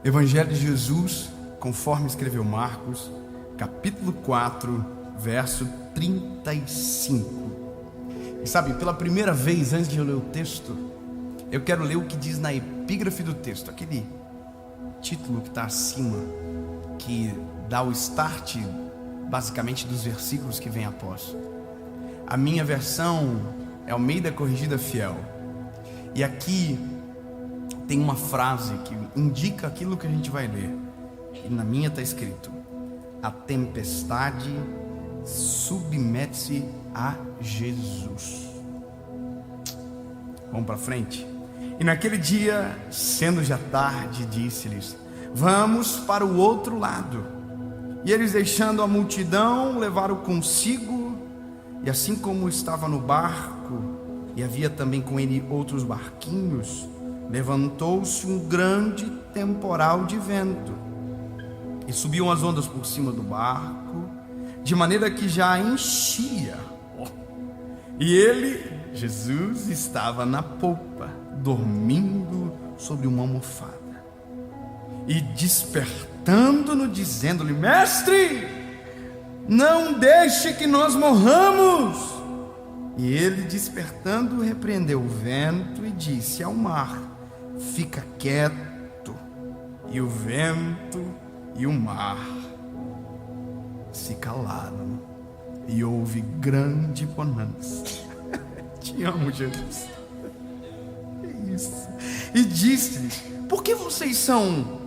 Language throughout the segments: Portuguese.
Evangelho de Jesus, conforme escreveu Marcos, capítulo 4, verso 35. E sabe, pela primeira vez, antes de eu ler o texto, eu quero ler o que diz na epígrafe do texto, aquele título que está acima, que dá o start, basicamente, dos versículos que vem após. A minha versão é Almeida Corrigida Fiel. E aqui tem uma frase que indica aquilo que a gente vai ler. E na minha está escrito: a tempestade submete-se a Jesus. Vamos para frente. E naquele dia, sendo já tarde, disse-lhes: vamos para o outro lado. E eles, deixando a multidão, levaram consigo, e assim como estava no barco, e havia também com ele outros barquinhos, levantou-se um grande temporal de vento, e subiam as ondas por cima do barco, de maneira que já enchia. E ele, Jesus, estava na polpa, dormindo sobre uma almofada. E despertando-no, dizendo-lhe: mestre, não deixe que nós morramos. E ele, despertando, repreendeu o vento e disse ao mar: fica quieto. E o vento e o mar se calaram, e houve grande bonança. Te amo, Jesus. É isso. E disse-lhes: por que vocês são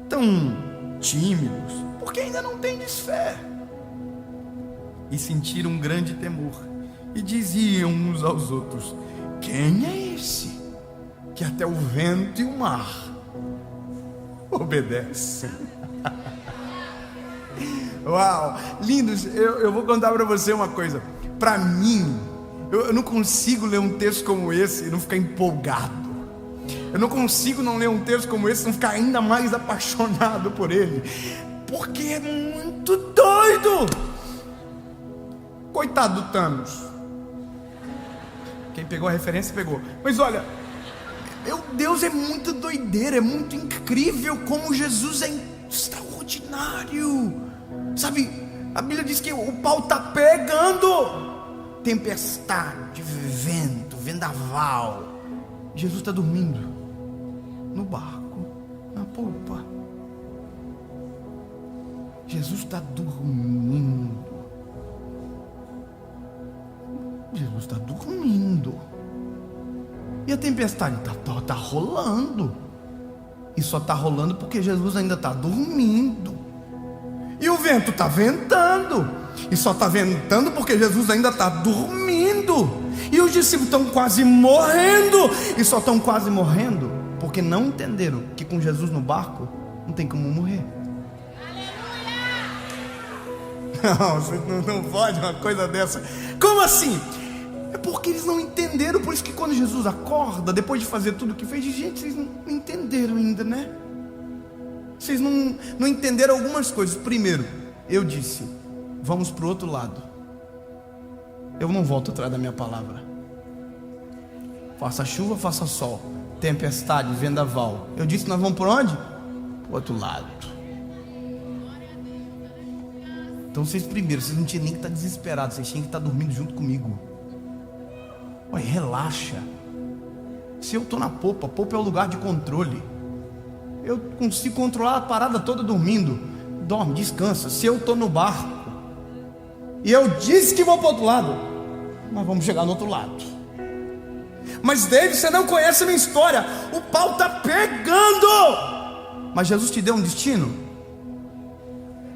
tão tímidos? Porque ainda não tendes fé. E sentiram um grande temor, e diziam uns aos outros: quem é esse que até o vento e o mar obedecem? Uau, lindos. Eu vou contar para você uma coisa. Para mim, eu não consigo ler um texto como esse e não ficar empolgado. Eu não consigo não ler um texto como esse e não ficar ainda mais apaixonado por ele, porque é muito doido. Coitado do Thanos. Quem pegou a referência pegou. Mas olha, meu Deus, é muito doideira, é muito incrível como Jesus é extraordinário. Sabe, a Bíblia diz que o pau está pegando. Tempestade, vento, vendaval. Jesus está dormindo no barco, na polpa. Jesus está dormindo. Jesus está dormindo. E a tempestade está rolando. E só está rolando porque Jesus ainda está dormindo. E o vento está ventando. E só está ventando porque Jesus ainda está dormindo. E os discípulos estão quase morrendo. E só estão quase morrendo porque não entenderam que com Jesus no barco não tem como morrer. Não, você não pode uma coisa dessa. Como assim? É porque eles não entenderam. Por isso que quando Jesus acorda, depois de fazer tudo o que fez, gente, vocês não entenderam ainda, né? Vocês não entenderam algumas coisas. Primeiro, eu disse: vamos para o outro lado. Eu não volto atrás da minha palavra. Faça chuva, faça sol, tempestade, vendaval. Eu disse: nós vamos para onde? Para o outro lado. Então vocês não tinham nem que estar desesperados. Vocês tinham que estar dormindo junto comigo. Olha, relaxa. Se eu estou na polpa, polpa é o lugar de controle. Eu consigo controlar a parada toda dormindo. Dorme, descansa. Se eu estou no barco e eu disse que vou para o outro lado, nós vamos chegar no outro lado. Mas David, você não conhece a minha história. O pau está pegando. Mas Jesus te deu um destino.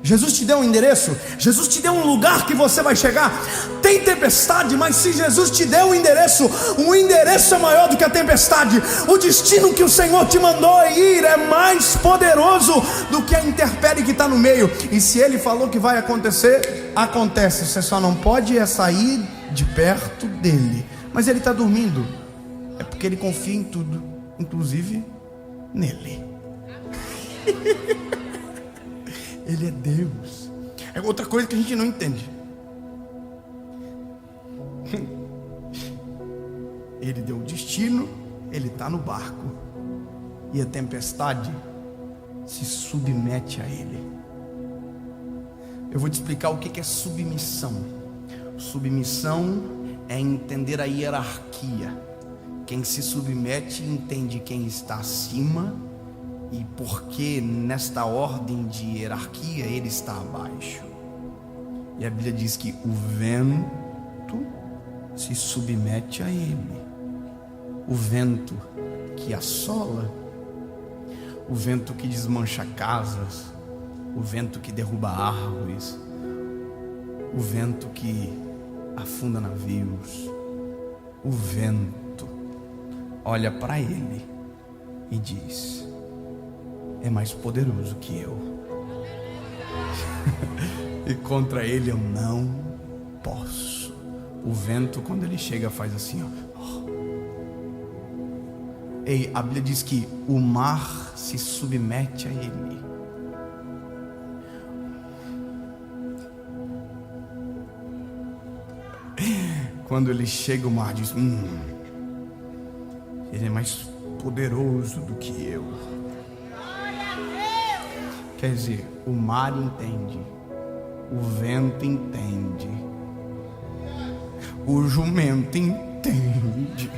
Jesus te deu um endereço. Jesus te deu um lugar que você vai chegar. Tem tempestade, mas se Jesus te deu um endereço é maior do que a tempestade. O destino que o Senhor te mandou ir é mais poderoso do que a intempérie que está no meio. E se Ele falou que vai acontecer, acontece. Você só não pode sair de perto dele. Mas Ele está dormindo. É porque Ele confia em tudo, inclusive nele. Ele é Deus. É outra coisa que a gente não entende. Ele deu o destino, ele está no barco. E a tempestade se submete a Ele. Eu vou te explicar o que é submissão. Submissão é entender a hierarquia. Quem se submete entende quem está acima e porque nesta ordem de hierarquia ele está abaixo. E a Bíblia diz que o vento se submete a ele. O vento que assola, o vento que desmancha casas, o vento que derruba árvores, o vento que afunda navios, o vento olha para ele e diz: é mais poderoso que eu. E contra ele eu não posso. O vento, quando ele chega, faz assim, ó. Ei, a Bíblia diz que o mar se submete a ele. Quando ele chega, o mar diz: ele é mais poderoso do que eu. Quer dizer, o mar entende, o vento entende, o jumento entende,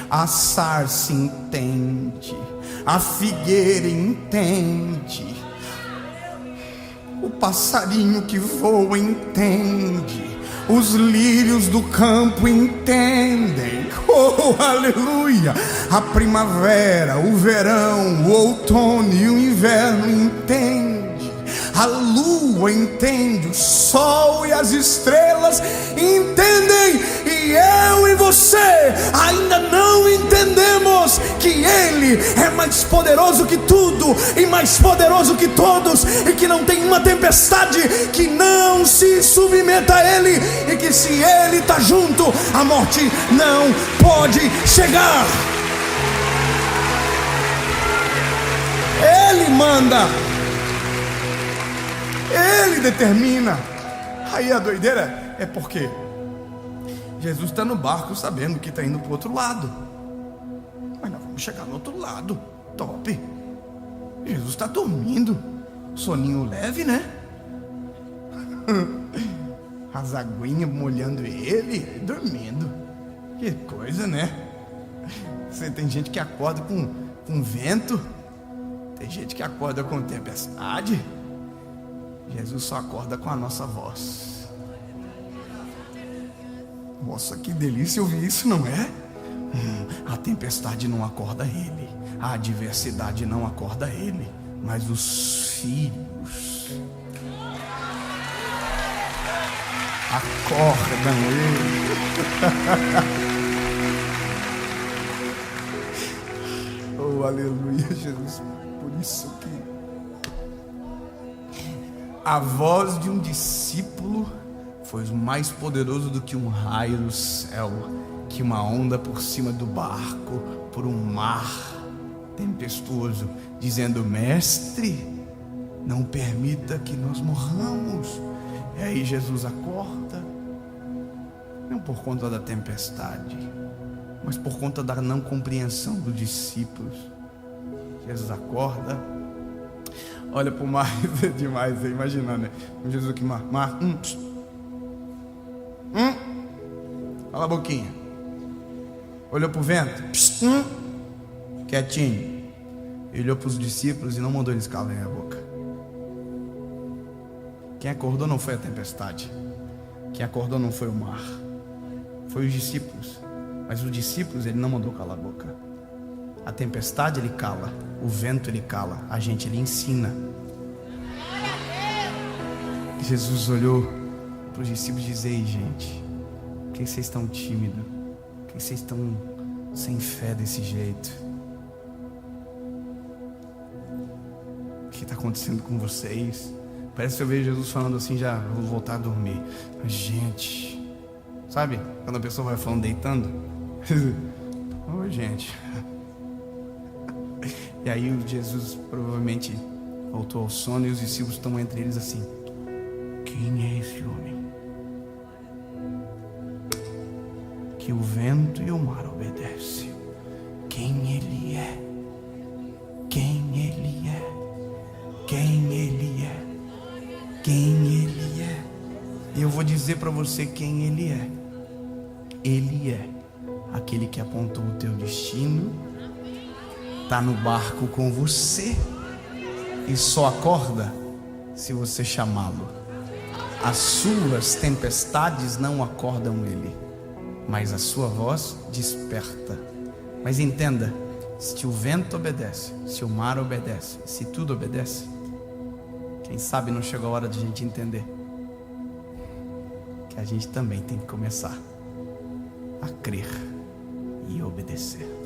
a sarça entende, a figueira entende, o passarinho que voa entende, os lírios do campo entendem. Oh, aleluia! A primavera, o verão, o outono e o inverno entende. A lua entende, o sol e as estrelas entendem. E eu e você ainda não entendemos que Ele é mais poderoso que tudo e mais poderoso que todos, e que não tem uma tempestade que não se submeta a Ele, e que se Ele está junto, a morte não pode chegar. Ele manda, Ele determina. Aí a doideira é porque Jesus está no barco sabendo que está indo para o outro lado. Mas nós vamos chegar no outro lado. Top. Jesus está dormindo. Soninho leve, né? As aguinhas molhando ele, dormindo. Que coisa, né? Você tem gente que acorda com vento. Tem gente que acorda com tempestade. Jesus só acorda com a nossa voz. Nossa, que delícia ouvir isso, não é? A tempestade não acorda ele, a adversidade não acorda ele, mas os filhos acordam ele. Oh, aleluia, Jesus. Por isso que a voz de um discípulo foi mais poderoso do que um raio do céu, que uma onda por cima do barco, por um mar tempestuoso, dizendo: mestre, não permita que nós morramos. E aí Jesus acorda, não por conta da tempestade, mas por conta da não compreensão dos discípulos. Jesus acorda, olha para o mar, é demais, imaginando, né? Jesus aqui, mar, Fala a boquinha. Olhou para o vento, quietinho. Ele olhou para os discípulos e não mandou eles calarem a boca. Quem acordou não foi a tempestade. Quem acordou não foi o mar. Foi os discípulos. Mas os discípulos ele não mandou calar a boca. A tempestade ele cala, o vento ele cala, a gente ele ensina. Jesus olhou para os discípulos e disse: ei, gente, por que vocês estão tímidos? Por que vocês estão sem fé desse jeito? O que está acontecendo com vocês? Parece que eu vejo Jesus falando assim: já vou voltar a dormir. Mas, gente, sabe quando a pessoa vai falando deitando? Ô, gente. E aí Jesus provavelmente voltou ao sono e os discípulos estão entre eles assim: quem é esse homem que o vento e o mar obedecem? Quem ele é? Quem ele dizer para você quem Ele é. Ele é aquele que apontou o teu destino, está no barco com você e só acorda se você chamá-lo. As suas tempestades não acordam Ele, mas a sua voz desperta. Mas entenda, se o vento obedece, se o mar obedece, se tudo obedece, quem sabe não chegou a hora de a gente entender que a gente também tem que começar a crer e obedecer.